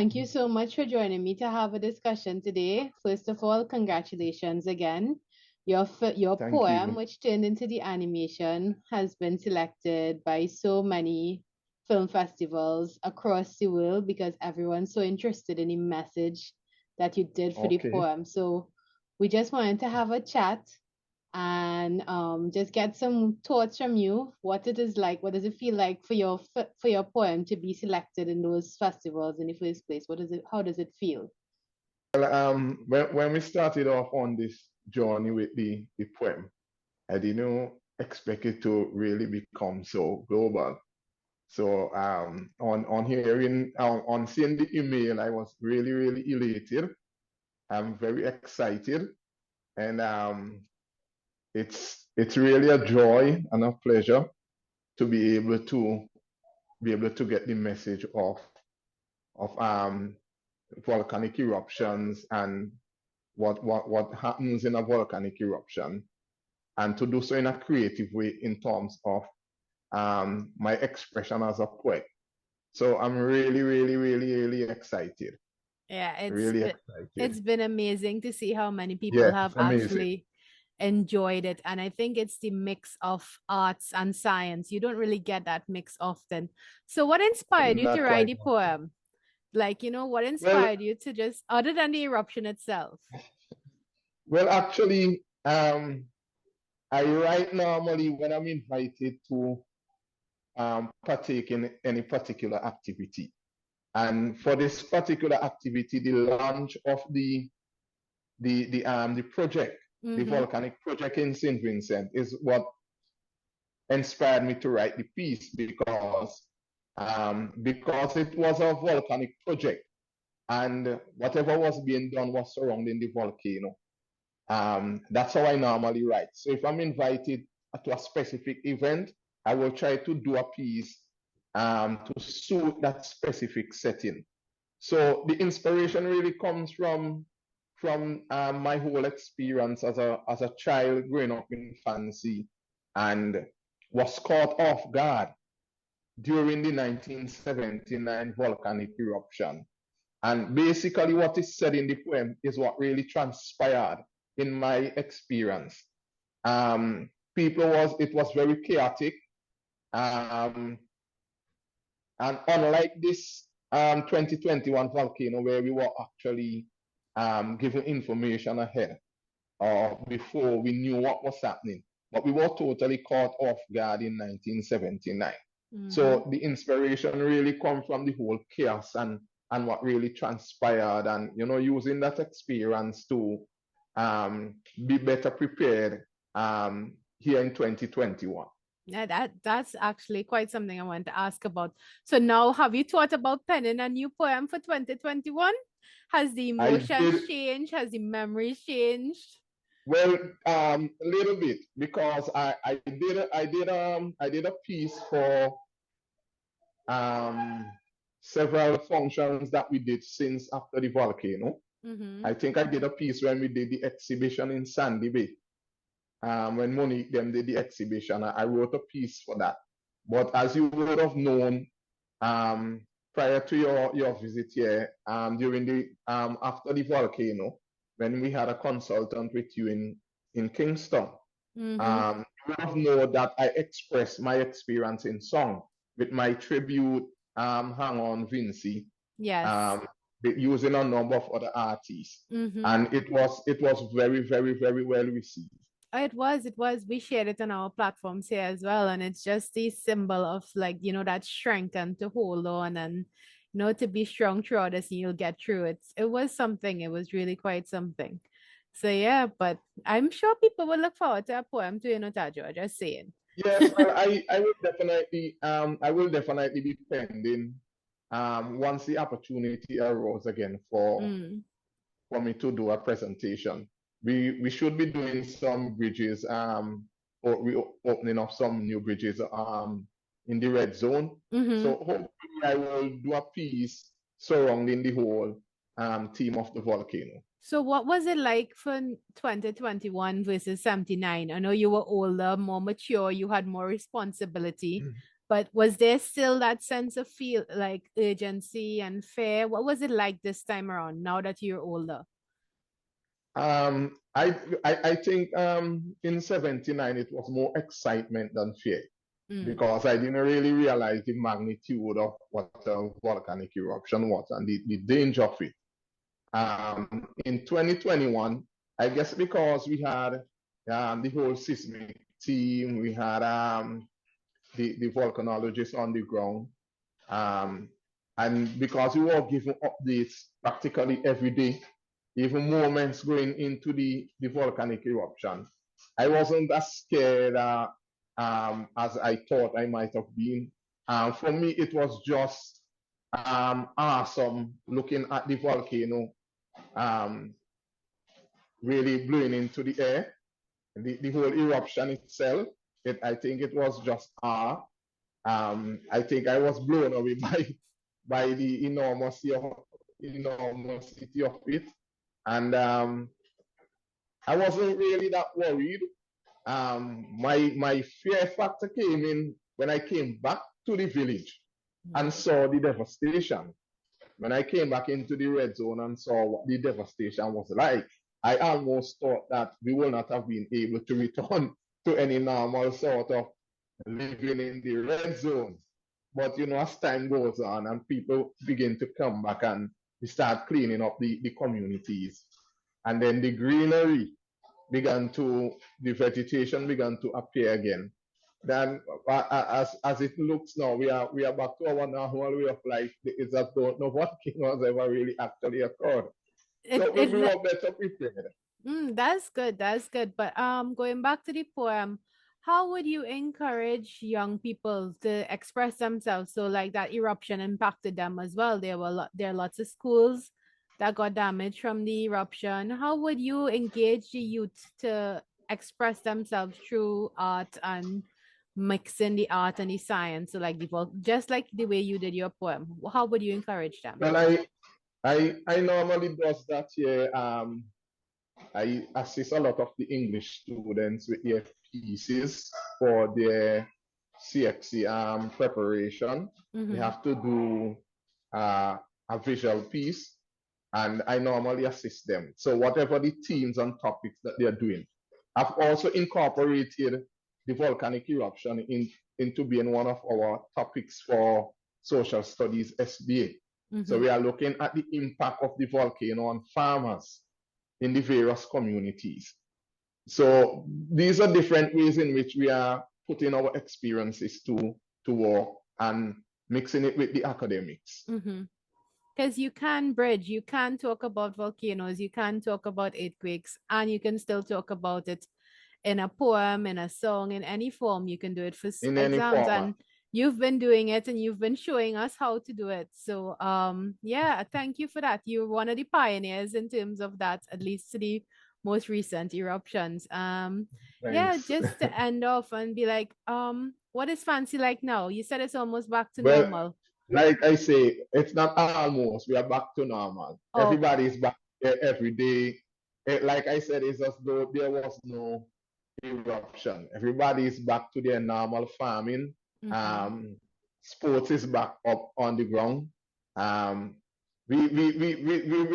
Thank you so much for joining me to have a discussion today. First of all, congratulations again. Your Thank poem, you. which turned into the animation, has been selected by so many film festivals across the world because everyone's so interested in the message that you did for the Okay. poem. So we just wanted to have a chat and just get some thoughts from you. What it is like, what does it feel like for your poem to be selected in those festivals in the first place? How does it feel? Well, when we started off on this journey with the poem, I didn't expect it to really become so global. So on hearing, on seeing the email, I was really, really elated. I'm very excited, and it's really a joy and a pleasure to be able to get the message of volcanic eruptions and what happens in a volcanic eruption, and to do so in a creative way in terms of my expression as a poet. So I'm really, really, really, really excited. Yeah, Really excited. it's been amazing to see how many people Yes, have it's amazing. actually enjoyed it. And I think it's the mix of arts and science. You don't really get that mix often. So what inspired you to Not write quite the often. poem? Like, what Well, inspired you to just, other than the eruption itself? well, actually, I write normally when I'm invited to partake in any particular activity. And for this particular activity, the launch of the project, the Mm-hmm. volcanic project in St. Vincent, is what inspired me to write the piece because it was a volcanic project and whatever was being done was surrounding the volcano. That's how I normally write. So if I'm invited to a specific event, I will try to do a piece to suit that specific setting. So the inspiration really comes from my whole experience as a child growing up in Fancy, and was caught off guard during the 1979 volcanic eruption. And basically what is said in the poem is what really transpired in my experience. It was very chaotic. Um, and unlike this 2021 volcano where we were actually given information ahead or before we knew what was happening, but we were totally caught off guard in 1979. Mm-hmm. So the inspiration really comes from the whole chaos and what really transpired, and using that experience to be better prepared here in 2021. Yeah, that's actually quite something I want to ask about. So now, have you thought about penning a new poem for 2021? Has the emotions changed? Has the memories changed? Well, a little bit, because I did a piece for several functions that we did since after the volcano. Mm-hmm. I think I did a piece when we did the exhibition in Sandy Bay. When Monique them did the exhibition, I wrote a piece for that. But as you would have known, prior to your visit here, during the after the volcano, when we had a consultant with you in Kingston, Mm-hmm. you would have known that I expressed my experience in song with my tribute hang on Vincent. Yes. Using a number of other artists. Mm-hmm. And it was very, very, very well received. It was. We shared it on our platforms here as well. And it's just the symbol of, like, that strength and to hold on and, to be strong throughout this and you'll get through it. It was something. It was really quite something. So yeah, but I'm sure people will look forward to a poem to Tajoe, just saying. Yes, well, I will definitely be pending once the opportunity arose again for me to do a presentation. We should be doing some bridges, or we opening up some new bridges in the red zone. So hopefully I will do a piece surrounding the whole theme of the volcano. So what was it like for 2021 versus 79? I know you were older, more mature, you had more responsibility. But was there still that sense of feel like urgency and fear? What was it like this time around, now that you're older? I think in 79 it was more excitement than fear Mm. because I didn't really realize the magnitude of what a volcanic eruption was and the danger of it. In 2021, I guess because we had the whole seismic team, we had the volcanologists on the ground, and because we were given updates practically every day, even moments going into the volcanic eruption, I wasn't as scared as I thought I might have been. For me, it was just awesome looking at the volcano um, really blowing into the air. The whole eruption itself, I think it was just awe. I think I was blown away by the enormity of it, and I wasn't really that worried. My fear factor came in when I came back to the village and saw the devastation. When I came back into the red zone and saw what the devastation was like, I almost thought that we will not have been able to return to any normal sort of living in the red zone. But as time goes on and people begin to come back and we start cleaning up the communities, and then the greenery the vegetation began to appear again. Then, as it looks now, we are back to our normal way of life. It's that don't know what king has ever really actually occurred. So we were better prepared. That's good. That's good. But going back to the poem, how would you encourage young people to express themselves? So like that eruption impacted them as well. There are lots of schools that got damaged from the eruption. How would you engage the youth to express themselves through art and mixing the art and the science? So like just like the way you did your poem. How would you encourage them? Well, I normally does that here. I assist a lot of the English students with their pieces for their CXC preparation. They have to do a visual piece, and I normally assist them. So whatever the themes and topics that they're doing, I've also incorporated the volcanic eruption into being one of our topics for social studies SBA. So we are looking at the impact of the volcano on farmers in the various communities. So these are different ways in which we are putting our experiences to work and mixing it with the academics. Because you can bridge, you can talk about volcanoes, you can talk about earthquakes, and you can still talk about it in a poem, in a song, in any form. You can do it for in exams, and you've been doing it and you've been showing us how to do it. So yeah, thank you for that. You're one of the pioneers in terms of that, at least to the most recent eruptions. Yeah, just to end off and be like, what is fancy like now? You said it's almost back to normal. Like I say, it's not almost, we are back to normal. Everybody's back there every day. Like I said, it's as though there was no eruption. Everybody is back to their normal farming. Sports is back up on the ground. We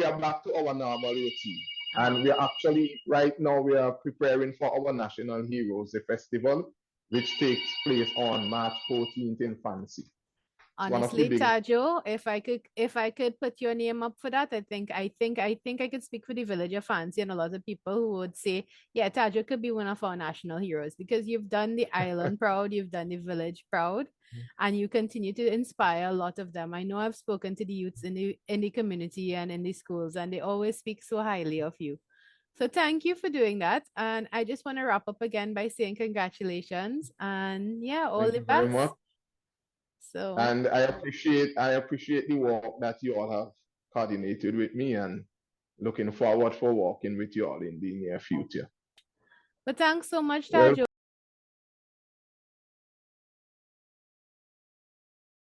are back to our normal routine. And we are actually, right now, we are preparing for our National Heroes, the festival, which takes place on March 14th in Fancy. Honestly, Tajoe, if I could put your name up for that, I think I could speak for the village of Fancy and a lot of people who would say, yeah, Tajoe could be one of our national heroes because you've done the island proud, you've done the village proud, and you continue to inspire a lot of them. I know I've spoken to the youths in the community and in the schools, and they always speak so highly of you. So thank you for doing that. And I just want to wrap up again by saying congratulations and yeah, all the best. Very much. So, and I appreciate the work that you all have coordinated with me, and looking forward for working with you all in the near future. But thanks so much, Tajoe.